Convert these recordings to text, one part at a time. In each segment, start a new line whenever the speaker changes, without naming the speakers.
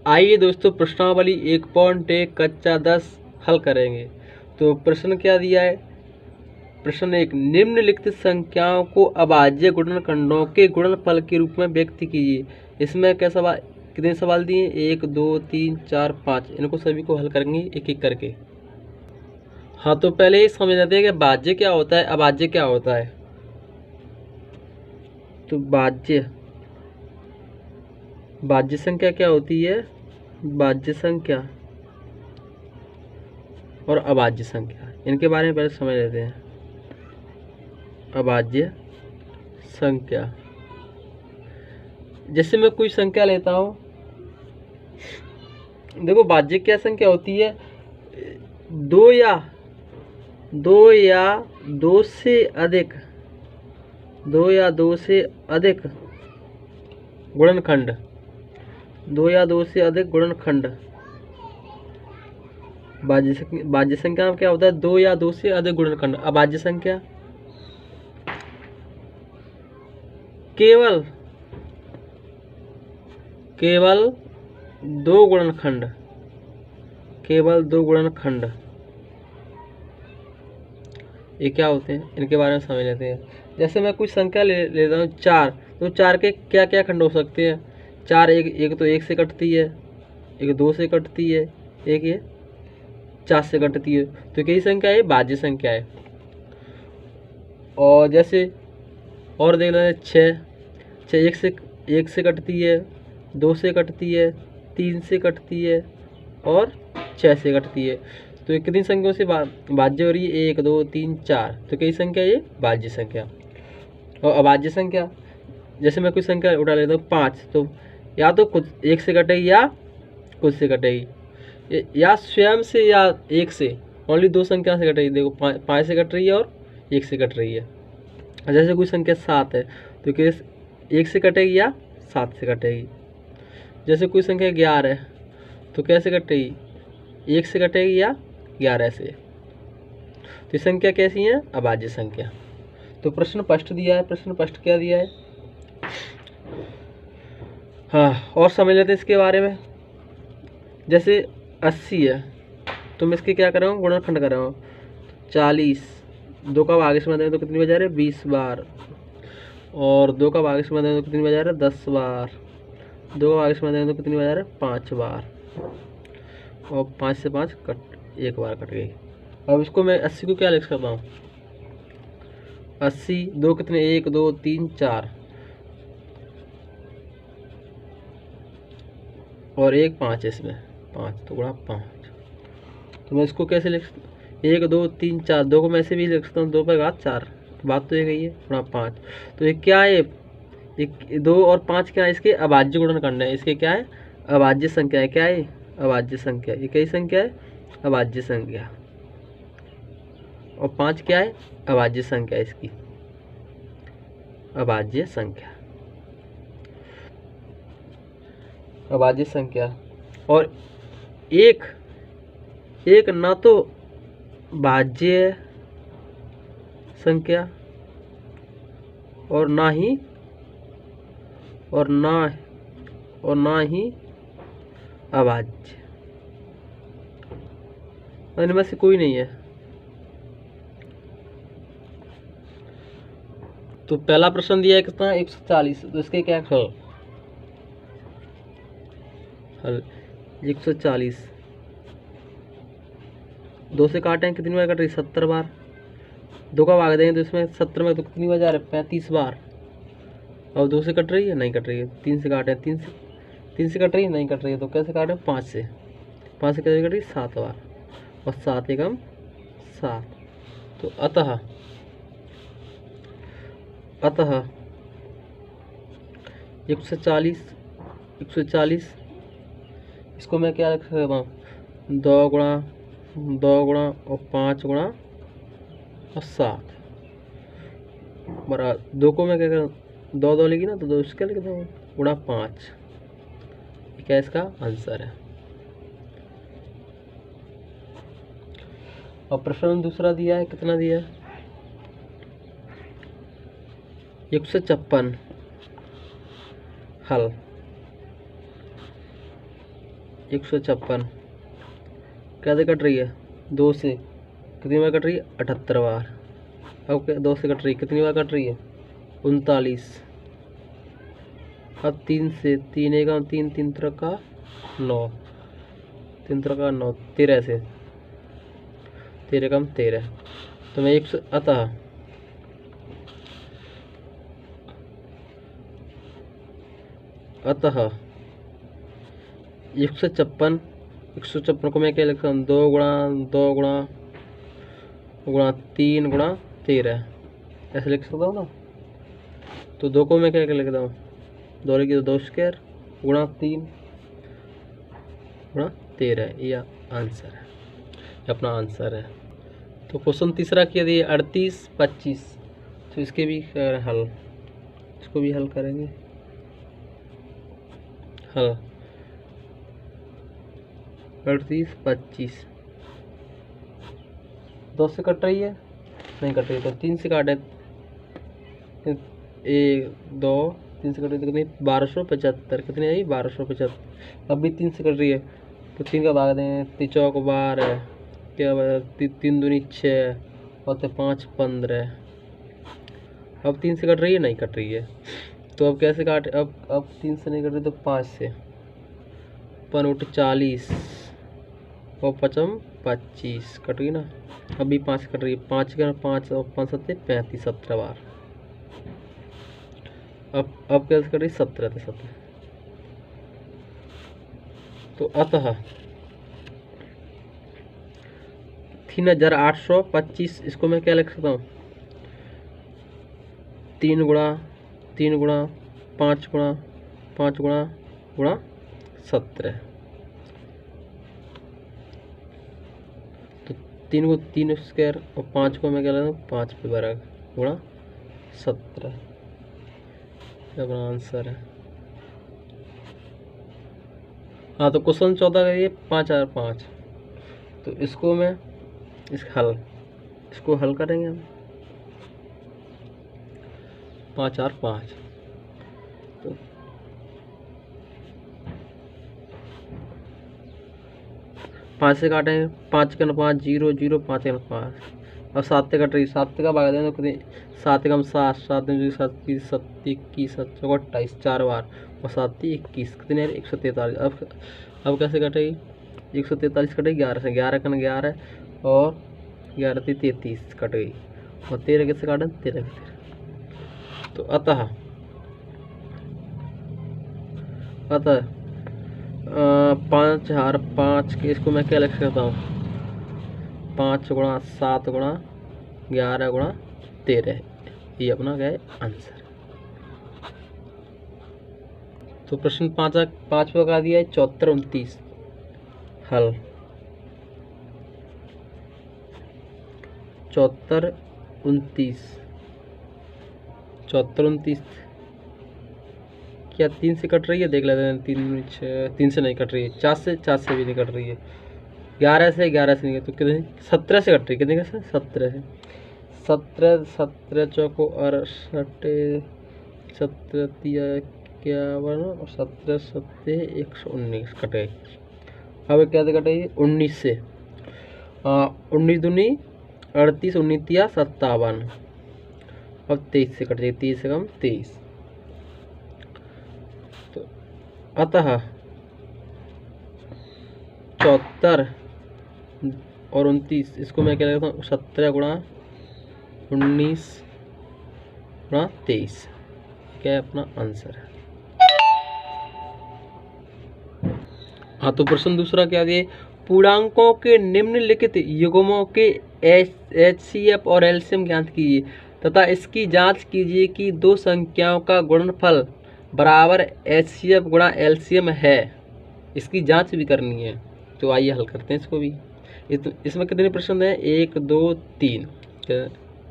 आइए दोस्तों प्रश्नावली 1.1 कक्षा 10 हल करेंगे। तो प्रश्न क्या दिया है? प्रश्न 1, निम्नलिखित संख्याओं को अभाज्य गुणनखंडों के गुणनफल के रूप में व्यक्त कीजिए। इसमें क्या सवाल, कितने सवाल दिए? 1 2 3 4 5। इनको सभी को हल करेंगे एक एक करके। हाँ, तो पहले ये समझ लेते हैं कि भाज्य क्या होता है, अभाज्य क्या होता है। तो भाज्य संख्या क्या होती है? भाज्य संख्या और अभाज्य संख्या, इनके बारे में पहले समझ लेते हैं। अभाज्य संख्या, जैसे मैं कोई संख्या लेता हूँ, देखो भाज्य क्या संख्या होती है? दो या दो से अधिक गुणनखंड, दो या दो से अधिक गुणनखंड। भाज्य संख्या में क्या होता है? दो या दो से अधिक गुणनखंड। अभाज्य संख्या केवल दो गुणनखंड, ये क्या होते हैं, इनके बारे में समझ लेते हैं। जैसे मैं कुछ संख्या लेता हूँ 4, तो 4 के क्या क्या खंड हो सकते हैं? 4 एक तो 1 से कटती है, एक 2 से कटती है, एक ये 4 से कटती है। तो कई संख्या है, भाज्य संख्या है। और जैसे और देख लेते हैं 6 एक से कटती है, 2 से कटती है, 3 से कटती है और 6 से कटती है। तो ये कितनी संख्याओं से भाज्य हो रही है? 1 2 3 4। तो कई संख्या ये भाज्य संख्या। और अभाज्य संख्या, जैसे मैं कोई संख्या उठा लेता हूँ 5, तो या तो खुद 1 से कटेगी या खुद से कटेगी, या स्वयं से या 1 से। ओनली दो संख्या से कटेगी। देखो 5 से कट रही है और 1 से कट रही है। जैसे कोई संख्या 7 है, तो किस 1 से कटेगी या 7 से कटेगी। जैसे कोई संख्या 11 है, तो कैसे कटेगी? 1 से कटेगी या 11 से। तो ये संख्या कैसी है? अभाज्य संख्या। तो प्रश्न स्पष्ट दिया है। प्रश्न स्पष्ट क्या दिया है? हाँ, और समझ लेते हैं इसके बारे में। जैसे 80 है, तो मैं इसके क्या कर रहा हूँ? गुणनखंड कर रहा हूँ। 40, 2 का भाग इसमें दें तो कितनी बजा रहे? 20 बार। और 2 का भाग इसमें दें तो कितनी बजा रहे? 10 बार। 2 का भाग इसमें दें तो कितनी बजा रहे? 5 बार। और 5 से 5 कट, 1 बार कट गई। अब इसको मैं 80 को क्या लिख सकता हूँ? 80, 2 कितने? 1 2 3 4 और 1 5 इसमें, 5 तो गुणा 5। तो मैं इसको कैसे लिख सकता हूँ? 1 2 3 4, 2 को मैं ऐसे भी लिख सकता हूँ 2 पर घात 4। बात तो ये गई है, गुणा 5। तो ये क्या है? 2 और 5 क्या है? इसके अभाज्य गुणनखंड है। इसके क्या है? अभाज्य संख्या है। क्या है? अभाज्य संख्या। ये कई संख्या है? अभाज्य संख्या। और 5 क्या है? अभाज्य संख्या। इसकी अभाज्य संख्या, अभाज्य संख्या। और एक ना तो भाज्य संख्या और ना ही अभाज्य, इनमें से कोई नहीं है। तो पहला प्रश्न दिया है कितना? 140। तो इसके क्या हल 140, 2 से काटें कितनी बार कट रही? 70 बार। 2 का भाग देंगे तो इसमें 70 में तो कितनी बार जा रहा है? 35 बार। और 2 से कट रही है? नहीं कट रही है। 3 से काटें, 3 से कट रही है? नहीं कट रही है। तो कैसे काटें? 5 से कैसे कट रही? 7 बार। और 7 एकम 7। तो अतः 140 इसको मैं क्या लिख सकता हूँ? 2 गुणा और 5 गुणा और 7 बराबर 2 को मैं क्या करूँ? 2 लेगी ना, तो 2 इसका लिख दूँ गुणा 5। क्या इसका आंसर है? और प्रश्न दूसरा दिया है, कितना दिया है? 156 हल। 156 कैसे कट रही है? 2 से कितनी बार कट रही है? 78 बार। अब 2 से कट रही है, कितनी बार कट रही है? 39। अब 3 से, 3 एकम 3, 3 त्रिक का 9, 3 त्रिक का 9, 13 से, 13 एकम 13। तो मैं अतः 156 को मैं क्या लिखता हूँ? 2 गुणा 2 गुणा गुणा 3 गुणा 13, ऐसे लिख सकता हूँ ना। तो 2 को मैं क्या लिखता हूँ? 2 लिखी तो 2 स्क्वायर गुणा 3 गुणा 13, यह आंसर है, अपना आंसर है। तो क्वेश्चन तीसरा किया दिए 38 25, तो इसके भी हल, इसको भी हल करेंगे। हल 38 25, 2 से कट रही है? नहीं कट रही, तो 3 से काटे, 1 2 3 से कट रही तो कितनी? 1275, कितनी आई? 1275। अब भी 3 से कट रही है, तो 3 का भाग दें, 3 चौक 12, क्या 3 दूनी 6 और 5 15। अब 3 से कट रही है? नहीं कट रही है, तो अब कैसे काटे? अब 3 से नहीं कट रही तो 5 से, 5 40 और 5 25 कट गई ना। अभी 5 कट रही है, 5 का 5 और 5 7 35, 17 बार। अब कैसे कट रही? 17 से 17। तो अतः 3825, इसको मैं क्या लिख सकता हूँ? 3 गुणा 3 गुणा 5 गुणा 5 गुणा गुणा 17। तो 3 को 3 स्क्वायर और 5 को मैं क्या लिखता हूँ? 5 पे वर्ग गुणा 17, अपना आंसर है। हाँ, तो क्वेश्चन 14 का ये 5 और 5, तो इसको मैं इसको हल करेंगे हम। 5 और 5, तो 5 से काटेंगे, 5 का 5 0 0, 5 का 5। अब 7 से कट रही, 7 का भाग देंगे तो कितनी? 7 कम 7, 7 7 21 7 28, 4 बार और 7 21, कितने? 143। अब कैसे कटेगी? 143 कटेगी 11 से, 11 का 11 और 11 33 कट गई, और 13 कैसे काटें? 13 का 13। तो अतः 5 और 5 के, इसको मैं क्या लिख सकता हूँ? 5 गुणा 7 गुणा 11 गुणा 13, ये अपना क्या है? आंसर। तो प्रश्न 5 पे का दिया है 74 29, हल 74 29, 74 29 क्या 3 से कट रही है? देख लेते हैं। 3 से नहीं कट रही है, 4 से भी नहीं कट रही है, 11 से नहीं है, तो कितने? 17 से कट रही है। कितने का? 17 से। 17 चौको 68, 17 51 और 17 7 119 कट गई। अब कैसे कटेगी? 19 से, 19 दूनी 38, 19 तिया 57। अब 23 से कट जाएगी, 30 से कम 23। तो अतः 74 और 29, इसको मैं क्या लिखता हूँ? 17 गुणा 19 गुणा 23, क्या है? अपना आंसर है। हाँ, तो प्रश्न दूसरा क्या दिए? पूर्णांकों के निम्नलिखित युग्मों के HCF और LCM ज्ञात कीजिए तथा इसकी जांच कीजिए कि दो संख्याओं का गुणनफल बराबर HCF गुणा LCM है। इसकी जांच भी करनी है, तो आइए हल करते हैं इसको भी। इसमें कितने प्रश्न हैं? 1 2 3,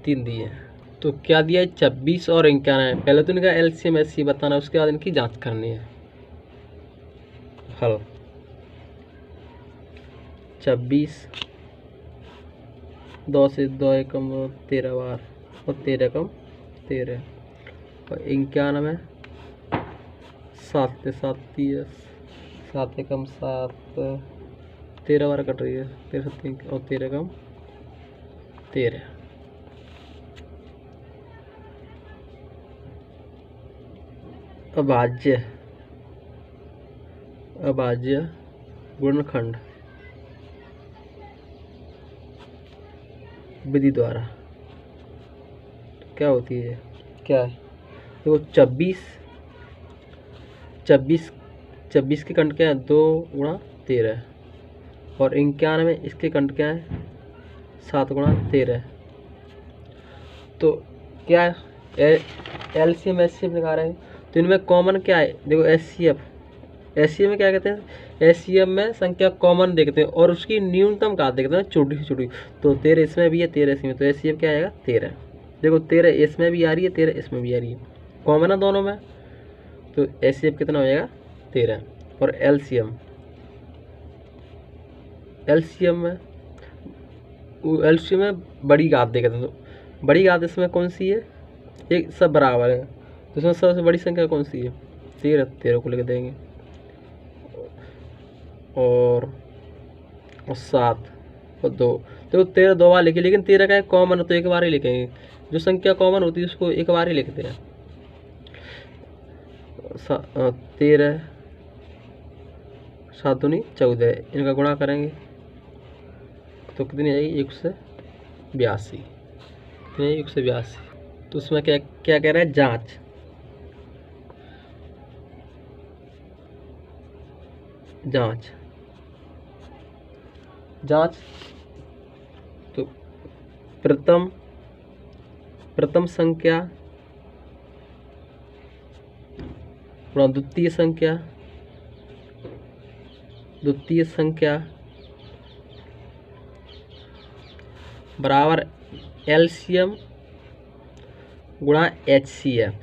3 दिए हैं। तो क्या दिया है? 26 और 51। पहले तो इनका LCM HCF बताना, उसके बाद इनकी जांच करनी है। हल 26, 2 से 2 एकम 13 बार और 13 एकम 13 और 91, 7 से 7 30, 7 एकम 7, 13 बार कट रही है, 13 7 और 13 कम 13। अभाज्य अभाज्य गुणनखंड विधि द्वारा क्या होती है, क्या है? देखो 24 के कंड क्या है, 2 गुणा 13, और 91 इसके कंड क्या है, 7 गुणा 13। तो क्या है, एलसीएम एचसीएफ निकाल रहे हैं, तो इनमें कॉमन क्या है? देखो एचसीएफ में क्या कहते हैं, एचसीएफ में संख्या कॉमन देखते हैं और उसकी न्यूनतम घात देखते हैं, छोटी से छोटी। तो 13 इसमें भी है, 13 इसमें, तो एचसीएफ क्या आएगा 13। देखो 13 इसमें भी आ रही है, 13 इसमें भी आ रही है, कॉमन है दोनों में, तो एचसीएफ कितना हो जाएगा 13। और एलसीएम में बड़ी घात देखते हैं, तो बड़ी घात इसमें कौन सी है, एक सब बराबर है, तो इसमें सबसे बड़ी संख्या कौन सी है, 13 को लिख देंगे, और 7 और 2। तो 13 2 बार लिखे, लेकिन 13 का एक कॉमन है तो एक बार ही लिखेंगे, जो संख्या कॉमन होती है उसको एक बार ही लिखते हैं। 13 7 दूनी 14, इनका गुणा करेंगे तो कितनी आएगी, 182। कितनी 182। तो उसमें क्या क्या कह रहा है, जांच। तो प्रथम संख्या गुणा द्वितीय संख्या बराबर एलसीएम गुणा एचसीएफ।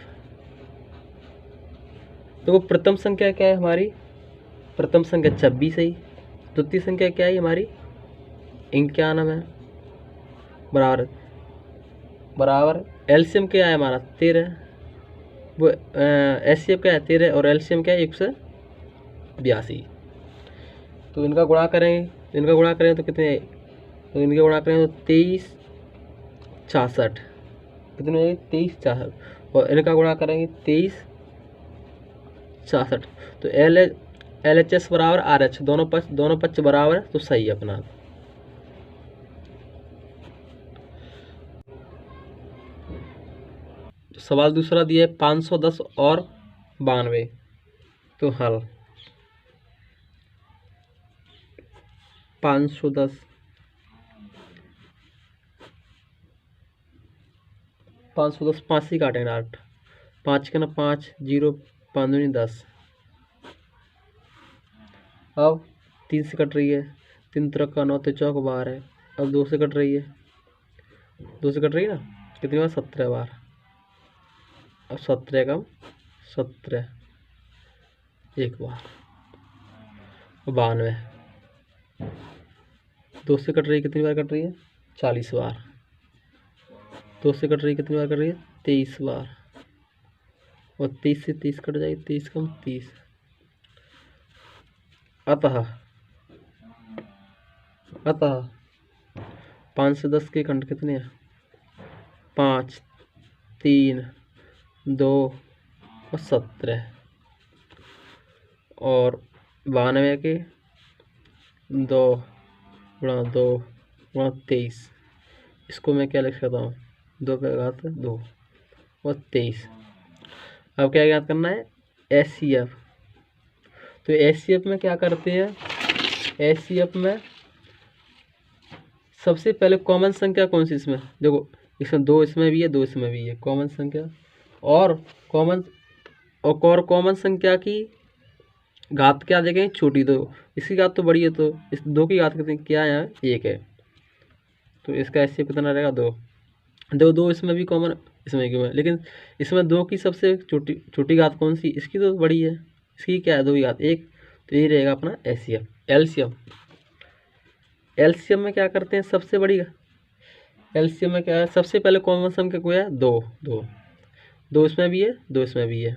तो प्रथम संख्या क्या है हमारी, प्रथम संख्या 26 है, द्वितीय संख्या क्या है हमारी 91, बराबर एलसीएम क्या है हमारा 13, वो एचसीएफ क्या है 13 और एलसीएम क्या है 182। तो इनका गुणा करेंगे तो कितने, तो इनके गुणा करें तो 23 66, कितने 23 66, और इनका गुणा करेंगे 23 66। तो LHS बराबर RH, दोनों पक्ष बराबर है, तो सही है अपना। सवाल दूसरा दिया है 510 और 92, तो हल 510 5 से काटेंगे 8, 5 के ना 5, 0 5 दूनी 10। अब 3 से कट रही है, 3 तरह का 9 तो चौक बार है। अब 2 से कट रही है, 2 से कट रही है ना, कितनी बार 17 बार। अब 17 कम 17 एक बार, 92। 2 से कट रही है, कितनी बार कट रही है 40 बार। 2 से कट रही है, कितनी बार कट रही है 23 बार, और 30 से 30 कट जाएगी, 23 कम 30। अतः 5 से 10 के खंड कितने हैं, 5 3 2 और 17, और 92 के 2 गुणा 2 गुणा 23, इसको मैं क्या लिख सकता हूँ, 2 पे घात 2 और 23। अब क्या याद करना है, एचसीएफ। तो एचसीएफ में क्या करते हैं, एचसीएफ में सबसे पहले कॉमन संख्या कौन सी, इसमें देखो, इसमें 2 इसमें भी है, 2 इसमें भी है, कॉमन संख्या, और कॉमन संख्या की घात क्या देखें, छोटी, 2 इसकी घात तो बड़ी है, तो इस 2 की घात कितनी क्या है, 1 है, तो इसका एचसीएफ कितना रहेगा 2। 2 इसमें भी कॉमन, इसमें क्यों है, लेकिन इसमें 2 की सबसे छोटी घात कौन सी, इसकी तो बड़ी है, इसकी क्या है 2 की घात 1, तो ये रहेगा अपना एचसीएफ। एलसीएम में क्या करते हैं, सबसे बड़ी एलसीएम में क्या है, सबसे पहले कॉमन संख्या को है 2 इसमें भी है, 2 इसमें भी है,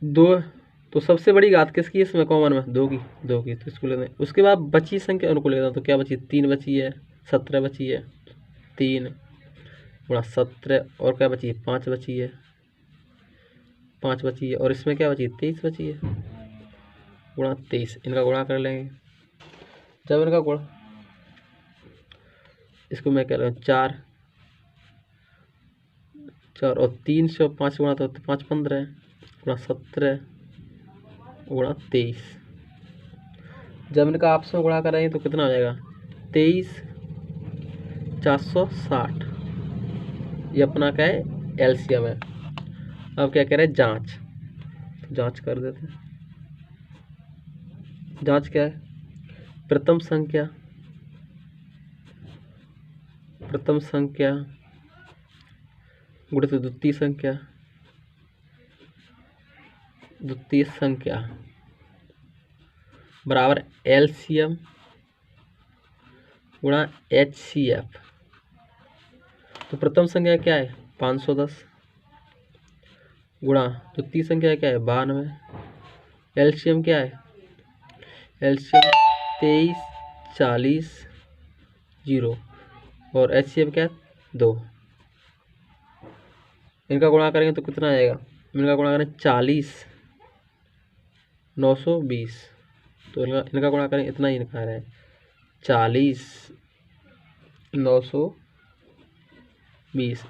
2 तो सबसे बड़ी घात किसकी है इसमें कॉमन में? 2 की, 2 की, तो इसको लेते हैं। उसके बाद बची संख्या उनको लेता हूँ, तो क्या बची? 3 बची है, 17 बची है, 3 गुणा 17, और क्या बची है? 5 बची है, 5 बची है, और इसमें क्या बची है? 23 बची है, गुणा 23। इनका गुणा कर लेंगे। जब इनका गुणा, इसको मैं कह रहा हूँ 4 और 3 से 5 गुणा तो 5 15 गुणा 17 गुणा 23। जब इनका आपस में गुणा करेंगे तो कितना हो जाएगा? 23 460। ये अपना क्या है? एलसीएम है। अब क्या कह रहे हैं? जांच। तो जांच कर देते हैं। जांच क्या है? प्रथम संख्या गुणित द्वितीय संख्या बराबर एलसीएम गुणा एचसीएफ। तो प्रथम संख्या क्या है? 510 गुणा द्वितीय संख्या क्या है? 92। एलसीएम क्या है? एलसीएम 23 40 0, और एचसीएफ क्या है? 2। इनका गुणा करेंगे तो कितना आएगा? इनका गुणा करें 40 920, तो इनका गुणा करें, इतना ही इनका है 40 920।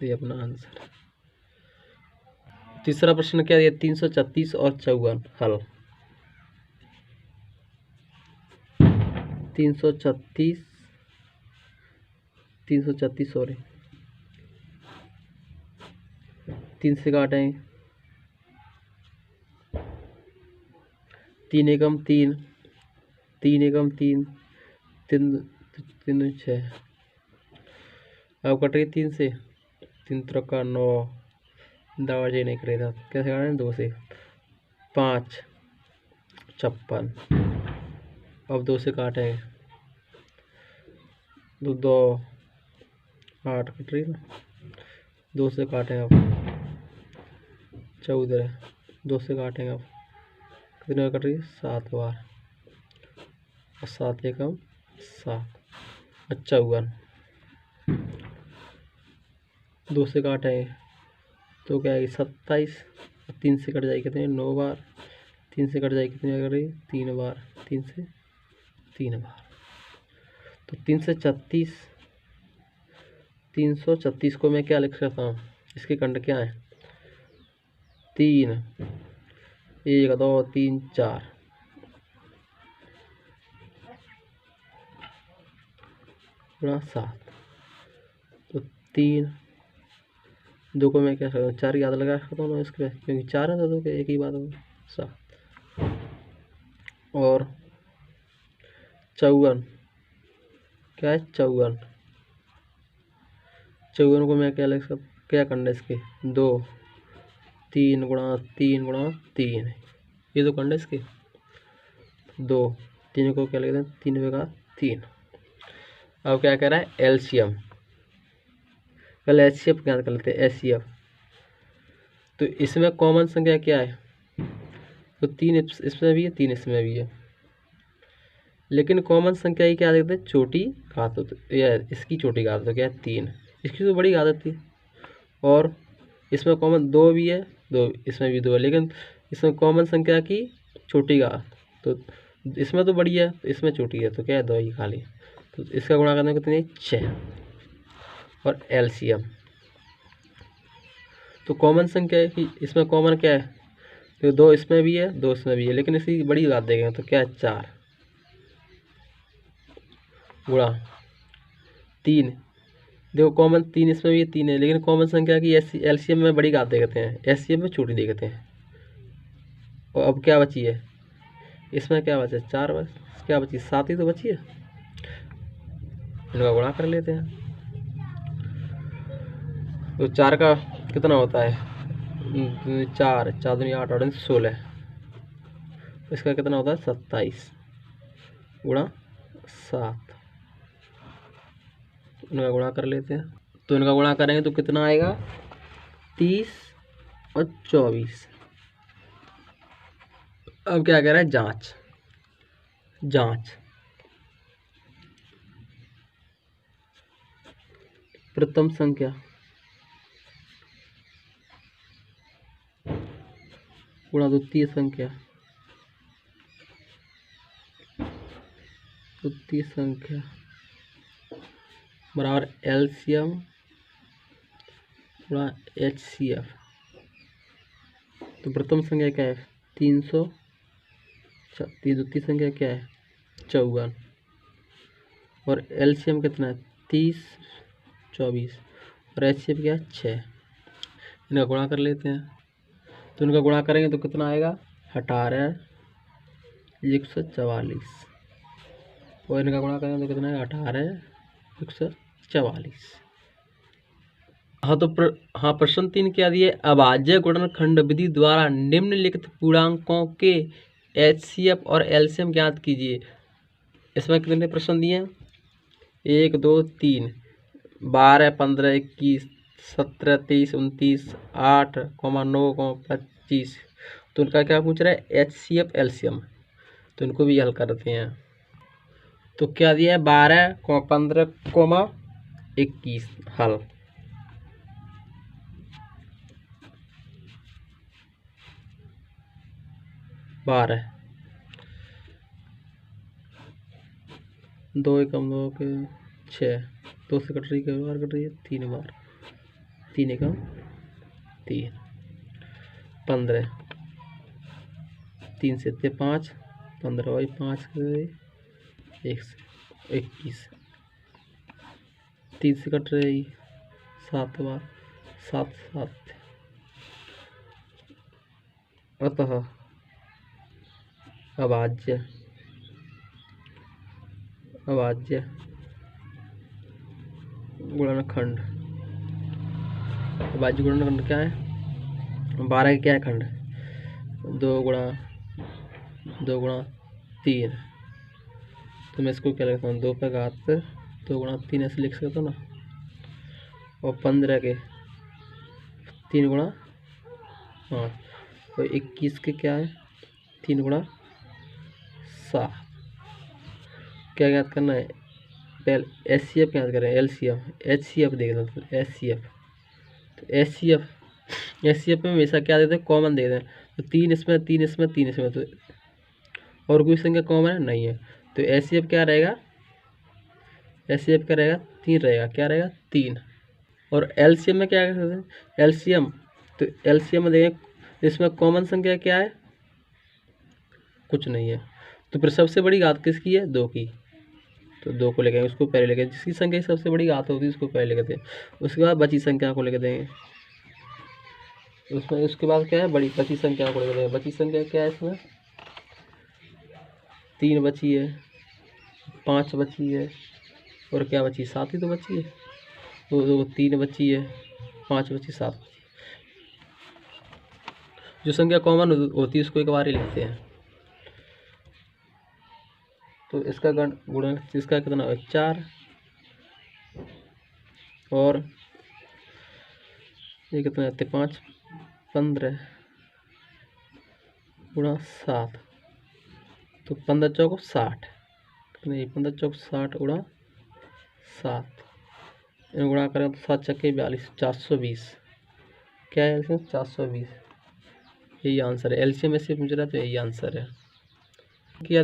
ये अपना आंसर। तीसरा प्रश्न क्या दिया? 336 और 54 हल। 336 सॉरी, 3 से काटेंगे, 3 एकम 3, 3 एकम 3, 3 6। अब कट गई 3 से, 3 3 9, दावाजे नहीं करेगा। कैसे काटेंगे? 2 से 5 56। अब 2 से काटेंगे, 2 8 कट रही ना, 2 से काटेंगे अब 14, 2 से काटेंगे अब कितने बार कट रही है? 7 बार, और 7 एकम 7, 54। 2 से काटेंगे तो क्या आएगी? 27। 3 से कट जाएगी कितने? 9 बार। 3 से कट जाएगी कितनी बार? 3 बार। 3 से 3 बार। तो 336 को मैं क्या लिख सकता हूँ? इसके खंड क्या है? 3 1 2 3 4 गुणा 7। तो 3 2 को मैं क्या सकता हूँ? 4 याद लगा सकता हूँ इसके, क्योंकि 4 है तो 2 के एक ही बात होगी 7। और 54 क्या है? 54 को मैं क्या लिख सकता? क्या खंड है इसके? 2 3 गुणा 3 गुणा 3, ये 2 खंड है इसके। 2 3 को क्या लिख दें? 3 का 3। अब क्या कह रहा है? एलसीएम। पहले एचसीएफ क्या कर लेते हैं? एचसीएफ। तो इसमें कॉमन संख्या क्या है? तो 3 इसमें भी है, 3 इसमें भी है, लेकिन कॉमन संख्या ही क्या देखते हैं? छोटी घात होती है, इसकी छोटी घात तो क्या है? 3, इसकी तो बड़ी घात होती है। और इसमें कॉमन 2 भी है, 2 इसमें भी 2 है, लेकिन इसमें कॉमन संख्या की छोटी घात, तो इसमें तो बड़ी है, तो इसमें छोटी है, तो क्या है? 2 ही खाली। तो इसका गुणा करने को कितनी? 6। और एलसीएम, तो कॉमन संख्या है कि इसमें कॉमन क्या है? तो 2 इसमें भी है, 2 इसमें भी है, लेकिन इसकी बड़ी घात देखेंगे तो क्या है? 4 गुणा 3। देखो कॉमन 3 इसमें भी 3 है, लेकिन कॉमन संख्या की एलसीएम में बड़ी घात देखते हैं, एचसीएम में छोटी देखते हैं। और अब क्या बची है? इसमें क्या बचा? 4 बस, क्या बची? 7 ही तो बची है। इनका गुणा कर लेते हैं। तो 4 का कितना होता है? 4 4 दूनी 8 8 16। इसका कितना होता है? 27 गुणा 7। इनका गुणा कर लेते हैं। तो इनका गुणा करेंगे तो कितना आएगा? 30 और 24। अब क्या कह रहा है, जांच। जांच प्रथम संख्या गुणा द्वितीय संख्या, द्वितीय संख्या बराबर एलसीएम गुणा एचसीएफ। तो प्रथम संख्या क्या है 300, द्वितीय संख्या क्या है 54 और एलसीएम कितना है 30, 24 और एचसीएफ क्या है 6। इनका गुणा कर लेते हैं। तो इनका गुणा करेंगे तो कितना आएगा 18,144 और इनका गुणा करेंगे तो कितना है 18,144। हाँ तो प्रश्न 3 क्या दिए, अभाज्य गुणनखंड विधि द्वारा निम्नलिखित पूर्णांकों के एचसीएफ और एलसीएम ज्ञात कीजिए। इसमें कितने प्रश्न दिए हैं 1 2 3, 12 15 21 17 23 29 8, 9, 25। तो उनका क्या पूछ रहा है एचसीएफ एलसीएम, तो इनको भी हल करते हैं। तो क्या दिया है 12, 15, 21 हल। बारह 2 एकम 2 के 6, 2 से कट रही है, कई बार कट रही है 3 बार, 3 एकम 3, 15, 3 से 5, 15 वही 5 के 1 से 21, 3 से कट रही 7 बार, 7 7। अतः अभाज्य गुणनखंड, अभाज्य गुणनखंड क्या है 12 के क्या है खंड 2 गुणा 3। तो मैं इसको क्या लिखता हूँ 2 पे घात 2 गुणा 3 ऐसे लिख सकता हूँ ना। और 15 के 3 गुणा 5 और 21 के क्या है 3 गुणा 7। क्या ज्ञात करना है पहले एचसीएफ ज्ञात करें, एलसीएफ एचसीएफ देख लो एचसीएफ। तो एचसीएफ में हमेशा क्या देते हैं कॉमन देते हैं। तो 3 इसमें 3 इसमें 3 इसमें, तो और कोई संख्या कॉमन है नहीं है। तो एचसीएफ क्या रहेगा, एचसीएफ क्या रहेगा 3 रहेगा, क्या रहेगा 3। और एलसीएम में क्या कर सकते हैं एलसीएम, तो एलसीएम में देखें इसमें कॉमन संख्या क्या है कुछ नहीं है। तो फिर सबसे बड़ी घात किसकी है 2 की, तो 2 को लेके उसको पहले लेके, जिसकी संख्या सबसे बड़ी घात होती है उसको पहले लेके दें। उसके बाद बची संख्या को लेके देंगे, उसमें उसके बाद क्या है बड़ी बची संख्या को लेके देंगे। बची संख्या क्या है इसमें 3 बची है, 5 बची है और क्या बची 7 ही तो बची है। तो 3 बची है, 5 बची, 7। जो संख्या कॉमन होती है उसको एक बार ही लिखते हैं। तो इसका गुणन इसका कितना है 4 और ये कितना है 5 15 गुणा 7, तो 15 चौक 60, नहीं 15 चौक 60 गुणा 7, गुणा करें तो 7 चक्के 42, 420। क्या है इसमें 420, यही आंसर है। एलसीएम में से पूछ रहा है तो यही आंसर है। किया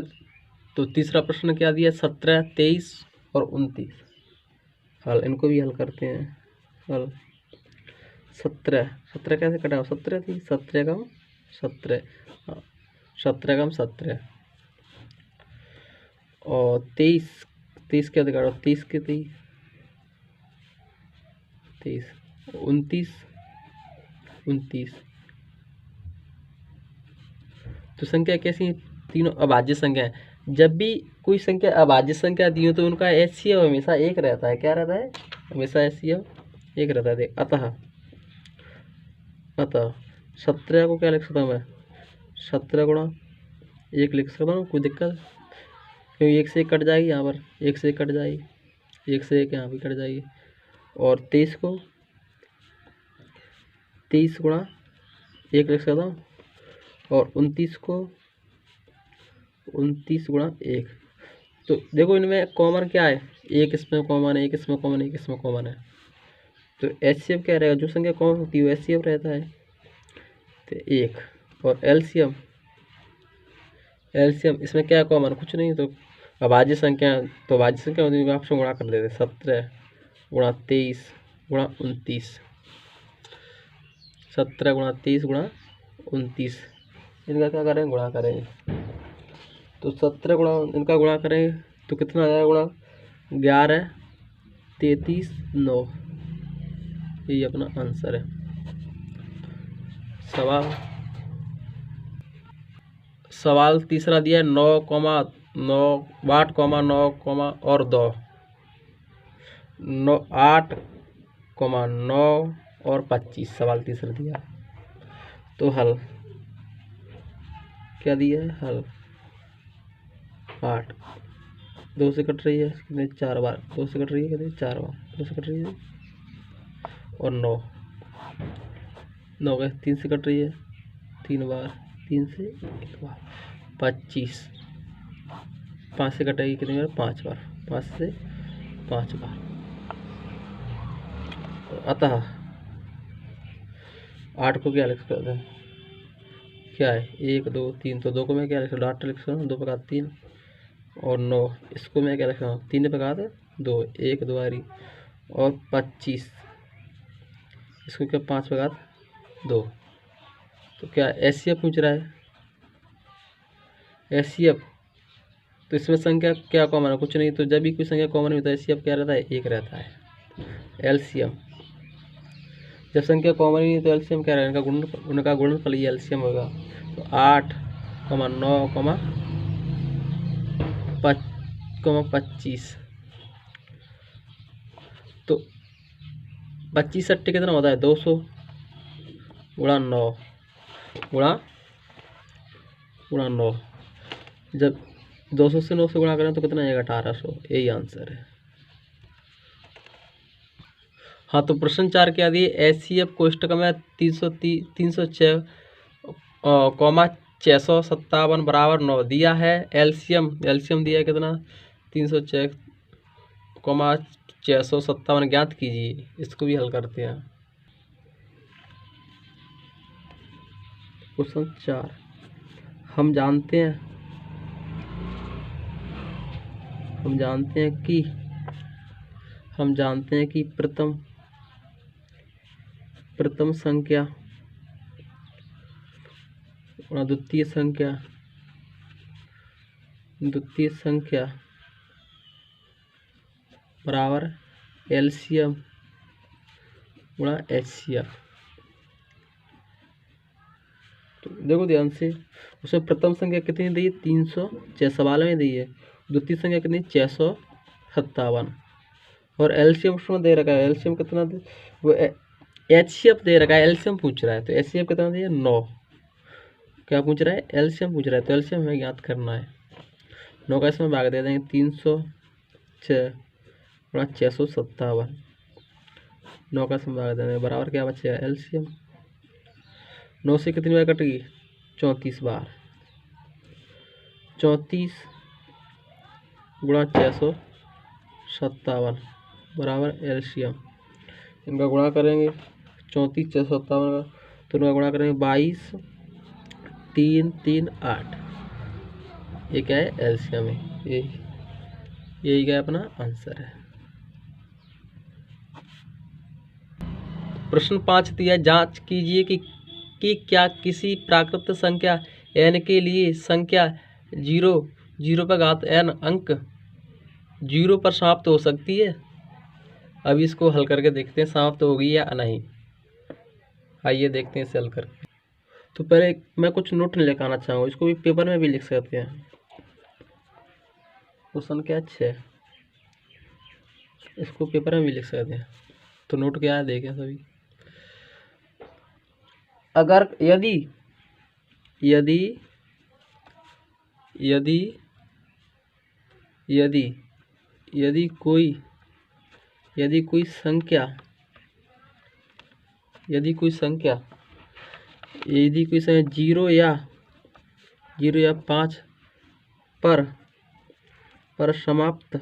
तो तीसरा प्रश्न क्या दिया 17, 23 और 29 हल, इनको भी हल करते हैं। हल 17 कैसे कटा 17 थी 17 का 17, 17 का 17 और 23 क्या दिखा 30 के 23, 29। तो संख्या कैसी तीनों अभाज्य संख्या है। जब भी कोई संख्या अभाज्य संख्या दी हो तो उनका एचसीएफ हमेशा एक रहता है। क्या रहता है हमेशा एचसीएफ एक रहता है। अतः 17 को क्या लिख सकता हूँ मैं 17 गुणा 1 लिख सकता हूँ, कोई दिक्कत, क्योंकि 1 से 1 कट जाएगी, यहाँ पर 1 से 1 कट जाएगी, 1 से 1 यहाँ भी कट जाएगी। और 23 को 23 गुणा 1 लिख सकता हूँ और 29 को 29 गुणा 1। तो देखो इनमें कॉमन क्या है, एक इसमें कॉमन है, एक इसमें कॉमन है, एक इसमें कॉमन है। तो एचसीएफ क्या रहेगा, जो संख्या कॉमन होती है वो एचसीएफ रहता है। तो 1 और एलसीएम इसमें क्या कॉमन, कुछ नहीं। तो अभाज्य संख्या, तो अभाज्य संख्या होती है आपसे गुणा कर देते, 17 गुणा 23 गुणा 29, 17 गुणा 23 गुणा 29, इनका क्या करेंगे, गुणा करेंगे। तो 17 गुणा इनका गुणा करेंगे तो कितना आ जाएगा, गुणा 11 33 9, यही अपना आंसर है। सवाल तीसरा दिया है 8,9 और 2, 8,9 और 25 सवाल तीसरा दिया। तो हल क्या दिया है, हल 8 2 से कट रही है कितने, 4 बार, 2 से कट रही है कितने, 4 बार, 2 से कट रही है, और 9 का 3 से कट रही है 3 बार, 3 से 1 बार, 25 5 से कटेगी कितनी बार, 5 बार, 5 से 5 बार। अतः 8 को क्या लिख सकते हैं, क्या है 1 2 3, तो 2 को मैं क्या लिख सकता हूँ, 8 लिख सकता हूँ, 2 प्रकार 3, और 9 इसको मैं क्या लिख सकता हूँ, 3 प्रकार 2, 1 2 आरी, और 25 इसको क्या 5 प्रकार 2। तो क्या एचसीएफ पूछ रहा है, एचसीएफ। तो इसमें संख्या क्या कॉमन है, कुछ नहीं। तो जब भी कोई संख्या कॉमन होता है एचसीएफ क्या रहता है, 1 रहता है। एलसीएम, जब संख्या कॉमन ही नहीं तो एलसीएम क्या रहेगा, उनका गुणनफल ही एलसीएम होगा। तो 8, 9, 25, तो 25 सट्टे कितना होता है, 200 गुणा 9 गुणा 9। जब 200 से 9 से गुणा करें तो कितना आएगा, 1800, यही आंसर है। हाँ, तो प्रश्न 4 क्या दिए, एचसीएफ कोष्टक में 306 कॉमा 657 बराबर 9 दिया है। एलसीएम दिया है कितना, 306 कॉमा 657 ज्ञात कीजिए। इसको भी हल करते हैं। क्वेश्चन 4, हम जानते हैं कि प्रथम संख्या और द्वितीय संख्या बराबर एलसीएम गुणा एचसीएफ। तो देखो ध्यान से, उसमें प्रथम संख्या कितनी दी है, 306 सवाल में दी है। द्वितीय संख्या कितनी, 657, और एलसीएम उसमें दे रखा है। एलसीएम कितना दे, वो एचसीएफ दे रखा है, एलसीएम पूछ रहा है। तो एचसीएफ कितना दिया, 9। क्या पूछ रहा है, एलसीएम पूछ रहा है। तो एलसीएम हमें ज्ञात करना है। 9 का इसमें भाग दे देंगे, 306 गुणा 657, 9 का इसमें भाग दे देंगे, बराबर क्या बचेगा, एलसीएम। 9 से कितनी बार कटेगी, 34 बार, 34 गुणा 657 बराबर एलसीएम। इनका गुणा करेंगे 34 657 का, तो इनका गुणा करेंगे 22 3 3 8। ये क्या है, एलसीएम है। यही क्या अपना आंसर है। प्रश्न 5 दिया, जांच कीजिए कि क्या किसी प्राकृत संख्या n के लिए संख्या 0 पर घात n अंक 0 पर समाप्त हो सकती है। अब इसको हल करके देखते हैं समाप्त होगी या नहीं। आइए देखते हैं इसे हल करके। तो पहले मैं कुछ नोट लेकर आना चाहूँगा, इसको भी पेपर में भी लिख सकते हैं। क्वेश्चन क्या 6, इसको पेपर में भी लिख सकते हैं। तो नोट क्या है देखें सभी। अगर यदि कोई संख्या 0 या 5 पर समाप्त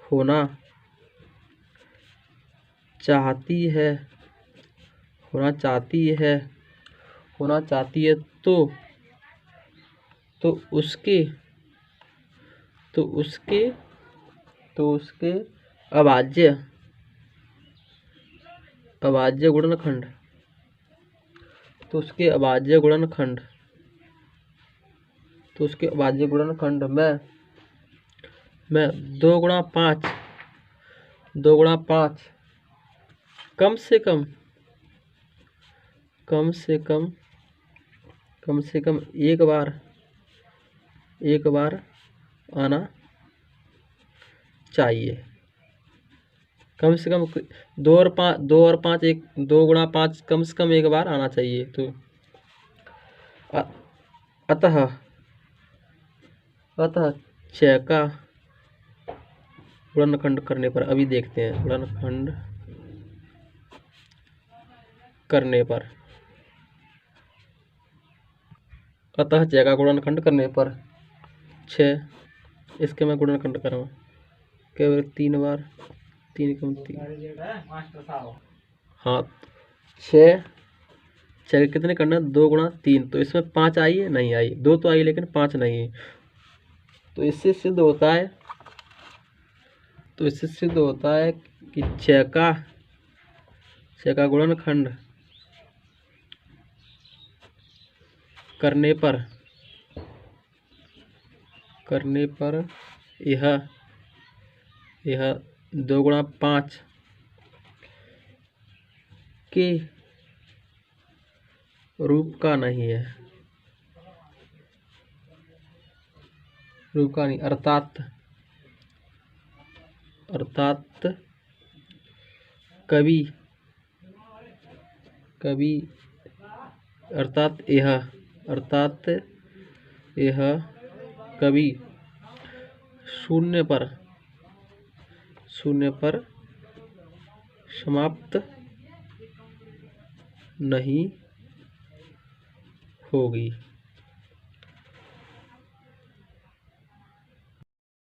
होना चाहती है तो उसके अभाज्य गुणनखंड में 2 गुणा 5 कम से कम एक बार आना चाहिए। कम से कम 2 और 5 2 गुणा 5 कम से कम एक बार आना चाहिए। तो अतः 6 का गुणनखंड करने पर, अभी देखते हैं गुणनखंड करने पर, अतः 6 का गुणनखंड करने पर 6, इसके मैं गुणनखंड करूँगा केवल 3 बार, 3 कम 3, हाँ 6 कितने करना, 2 गुणा 3, तो इसमें 5 आई है, नहीं आई, 2 तो आई लेकिन 5 नहीं है। तो इससे सिद्ध होता है कि 6 का गुणनखंड करने पर यह 2 गुणा 5 के रूप का नहीं है, अर्थात यह कभी शून्य पर समाप्त नहीं होगी।